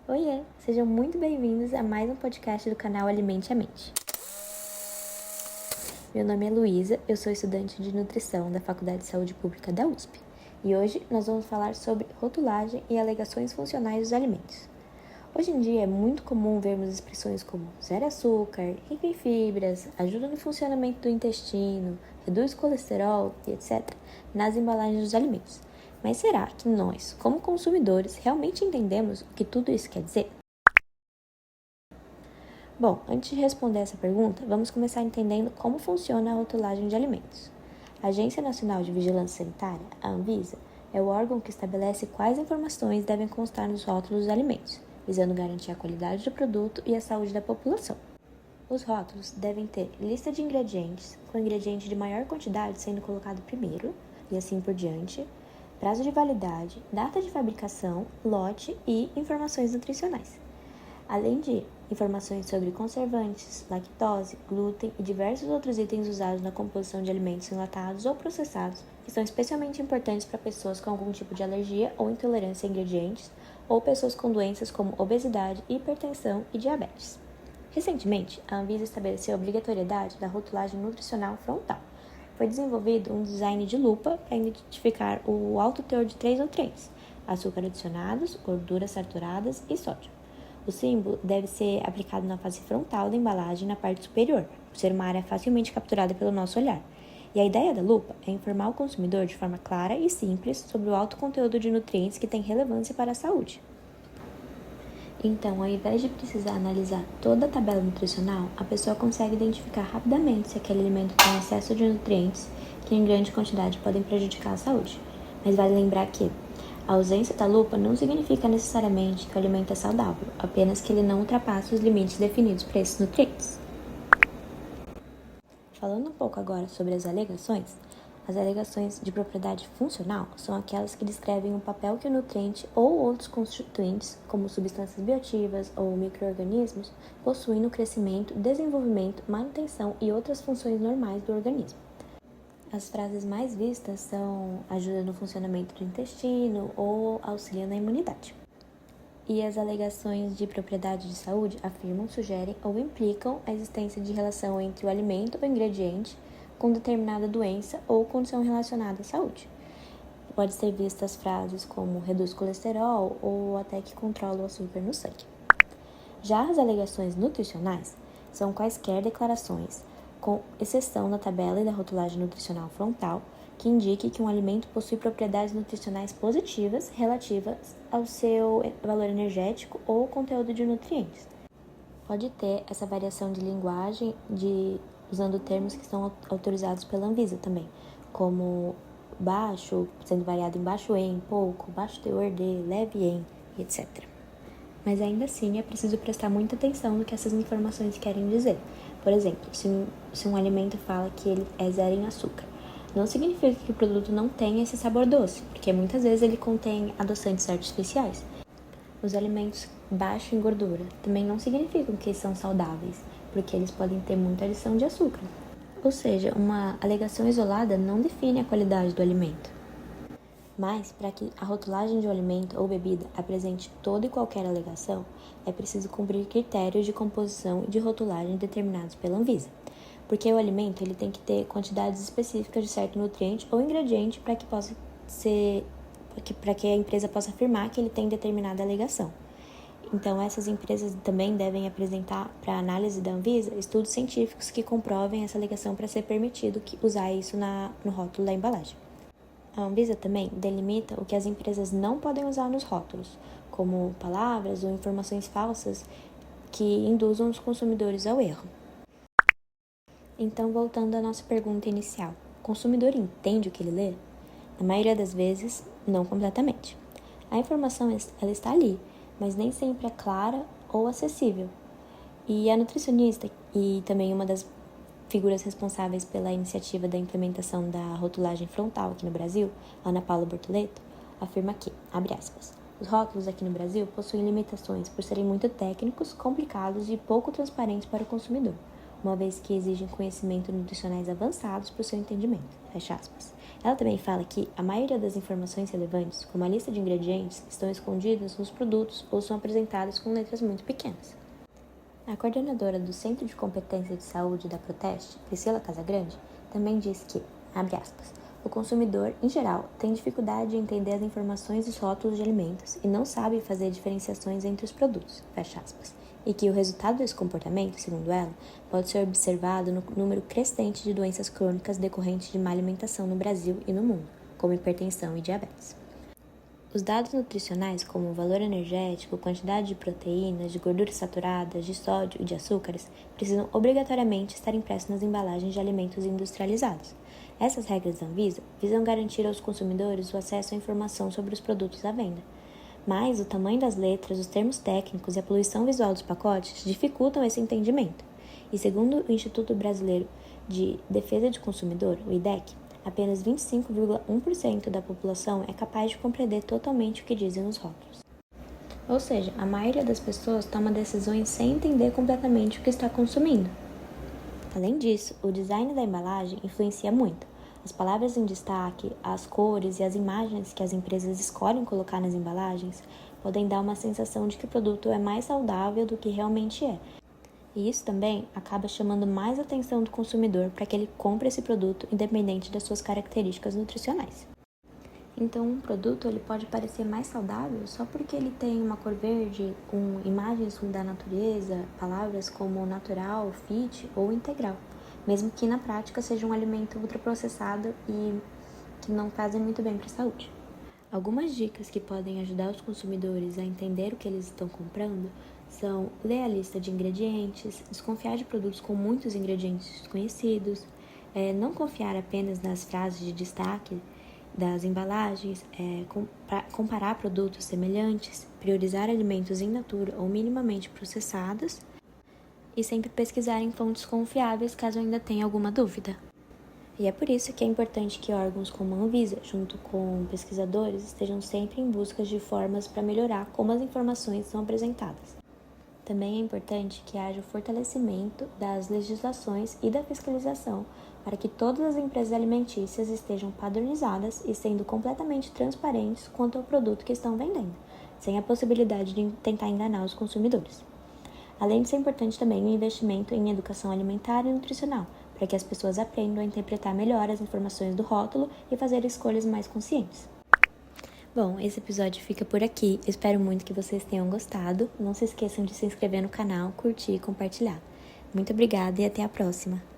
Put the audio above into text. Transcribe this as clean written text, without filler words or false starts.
Oiê, sejam muito bem-vindos a mais um podcast do canal Alimente a Mente. Meu nome é Luísa, eu sou estudante de nutrição da Faculdade de Saúde Pública da USP. E hoje nós vamos falar sobre rotulagem e alegações funcionais dos alimentos. Hoje em dia é muito comum vermos expressões como zero açúcar, rico em fibras, ajuda no funcionamento do intestino, reduz o colesterol e etc. nas embalagens dos alimentos. Mas será que nós, como consumidores, realmente entendemos o que tudo isso quer dizer? Bom, antes de responder essa pergunta, vamos começar entendendo como funciona a rotulagem de alimentos. A Agência Nacional de Vigilância Sanitária, a Anvisa, é o órgão que estabelece quais informações devem constar nos rótulos dos alimentos, visando garantir a qualidade do produto e a saúde da população. Os rótulos devem ter lista de ingredientes, com o ingrediente de maior quantidade sendo colocado primeiro, e assim por diante, prazo de validade, data de fabricação, lote e informações nutricionais. Além de informações sobre conservantes, lactose, glúten e diversos outros itens usados na composição de alimentos enlatados ou processados, que são especialmente importantes para pessoas com algum tipo de alergia ou intolerância a ingredientes, ou pessoas com doenças como obesidade, hipertensão e diabetes. Recentemente, a Anvisa estabeleceu a obrigatoriedade da rotulagem nutricional frontal. Foi desenvolvido um design de lupa para identificar o alto teor de 3 nutrientes: açúcar adicionados, gorduras saturadas e sódio. O símbolo deve ser aplicado na face frontal da embalagem na parte superior, por ser uma área facilmente capturada pelo nosso olhar. E a ideia da lupa é informar o consumidor de forma clara e simples sobre o alto conteúdo de nutrientes que tem relevância para a saúde. Então, ao invés de precisar analisar toda a tabela nutricional, a pessoa consegue identificar rapidamente se aquele alimento tem excesso de nutrientes que em grande quantidade podem prejudicar a saúde. Mas vale lembrar que a ausência da lupa não significa necessariamente que o alimento é saudável, apenas que ele não ultrapasse os limites definidos para esses nutrientes. Falando um pouco agora sobre as alegações de propriedade funcional são aquelas que descrevem o papel que o nutriente ou outros constituintes, como substâncias bioativas ou micro-organismos, possuem no crescimento, desenvolvimento, manutenção e outras funções normais do organismo. As frases mais vistas são ajuda no funcionamento do intestino ou auxilia na imunidade. E as alegações de propriedade de saúde afirmam, sugerem ou implicam a existência de relação entre o alimento ou ingrediente com determinada doença ou condição relacionada à saúde. Pode ser vistas frases como reduz colesterol ou até que controla o açúcar no sangue. Já as alegações nutricionais são quaisquer declarações, com exceção da tabela e da rotulagem nutricional frontal, que indique que um alimento possui propriedades nutricionais positivas relativas ao seu valor energético ou conteúdo de nutrientes. Pode ter essa variação de linguagem usando termos que são autorizados pela Anvisa também, como baixo, sendo variado em baixo em, pouco, baixo teor de, leve em, etc. Mas ainda assim é preciso prestar muita atenção no que essas informações querem dizer. Por exemplo, se um alimento fala que ele é zero em açúcar, não significa que o produto não tenha esse sabor doce, porque muitas vezes ele contém adoçantes artificiais. Os alimentos baixos em gordura também não significam que são saudáveis, porque eles podem ter muita adição de açúcar. Ou seja, uma alegação isolada não define a qualidade do alimento. Mas, para que a rotulagem de um alimento ou bebida apresente toda e qualquer alegação, é preciso cumprir critérios de composição e de rotulagem determinados pela Anvisa. Porque o alimento ele tem que ter quantidades específicas de certo nutriente ou ingrediente para que a empresa possa afirmar que ele tem determinada alegação. Então, essas empresas também devem apresentar para a análise da Anvisa estudos científicos que comprovem essa alegação para ser permitido usar isso no rótulo da embalagem. A Anvisa também delimita o que as empresas não podem usar nos rótulos, como palavras ou informações falsas que induzam os consumidores ao erro. Então, voltando à nossa pergunta inicial, o consumidor entende o que ele lê? Na maioria das vezes, não completamente. A informação ela está ali, mas nem sempre é clara ou acessível. E a nutricionista, e também uma das figuras responsáveis pela iniciativa da implementação da rotulagem frontal aqui no Brasil, Ana Paula Bortoleto, afirma que, abre aspas, os rótulos aqui no Brasil possuem limitações por serem muito técnicos, complicados e pouco transparentes para o consumidor. uma vez que exigem conhecimentos nutricionais avançados para o seu entendimento. Fecha aspas. Ela também fala que a maioria das informações relevantes, como a lista de ingredientes, estão escondidas nos produtos ou são apresentadas com letras muito pequenas. A coordenadora do Centro de Competência de Saúde da Proteste, Priscila Casagrande, também diz que, abre aspas, o consumidor, em geral, tem dificuldade em entender as informações dos rótulos de alimentos e não sabe fazer diferenciações entre os produtos, fecha aspas, e que o resultado desse comportamento, segundo ela, pode ser observado no número crescente de doenças crônicas decorrentes de má alimentação no Brasil e no mundo, como hipertensão e diabetes. Os dados nutricionais, como o valor energético, quantidade de proteínas, de gorduras saturadas, de sódio e de açúcares, precisam obrigatoriamente estar impressos nas embalagens de alimentos industrializados. Essas regras da Anvisa visam garantir aos consumidores o acesso à informação sobre os produtos à venda. Mas o tamanho das letras, os termos técnicos e a poluição visual dos pacotes dificultam esse entendimento. E segundo o Instituto Brasileiro de Defesa do Consumidor, o IDEC, apenas 25,1% da população é capaz de compreender totalmente o que dizem os rótulos. Ou seja, a maioria das pessoas toma decisões sem entender completamente o que está consumindo. Além disso, o design da embalagem influencia muito. As palavras em destaque, as cores e as imagens que as empresas escolhem colocar nas embalagens podem dar uma sensação de que o produto é mais saudável do que realmente é. E isso também acaba chamando mais a atenção do consumidor para que ele compre esse produto independente das suas características nutricionais. Então, um produto ele pode parecer mais saudável só porque ele tem uma cor verde, com imagens da natureza, palavras como natural, fit ou integral, mesmo que na prática seja um alimento ultraprocessado e que não fazem muito bem para a saúde. Algumas dicas que podem ajudar os consumidores a entender o que eles estão comprando são ler a lista de ingredientes, desconfiar de produtos com muitos ingredientes desconhecidos, não confiar apenas nas frases de destaque das embalagens, comparar produtos semelhantes, priorizar alimentos in natura ou minimamente processados e sempre pesquisar em fontes confiáveis caso ainda tenha alguma dúvida. E é por isso que é importante que órgãos como a Anvisa, junto com pesquisadores, estejam sempre em busca de formas para melhorar como as informações são apresentadas. Também é importante que haja o fortalecimento das legislações e da fiscalização para que todas as empresas alimentícias estejam padronizadas e sendo completamente transparentes quanto ao produto que estão vendendo, sem a possibilidade de tentar enganar os consumidores. Além disso, é importante também o investimento em educação alimentar e nutricional, para que as pessoas aprendam a interpretar melhor as informações do rótulo e fazer escolhas mais conscientes. Bom, esse episódio fica por aqui. Espero muito que vocês tenham gostado. Não se esqueçam de se inscrever no canal, curtir e compartilhar. Muito obrigada e até a próxima!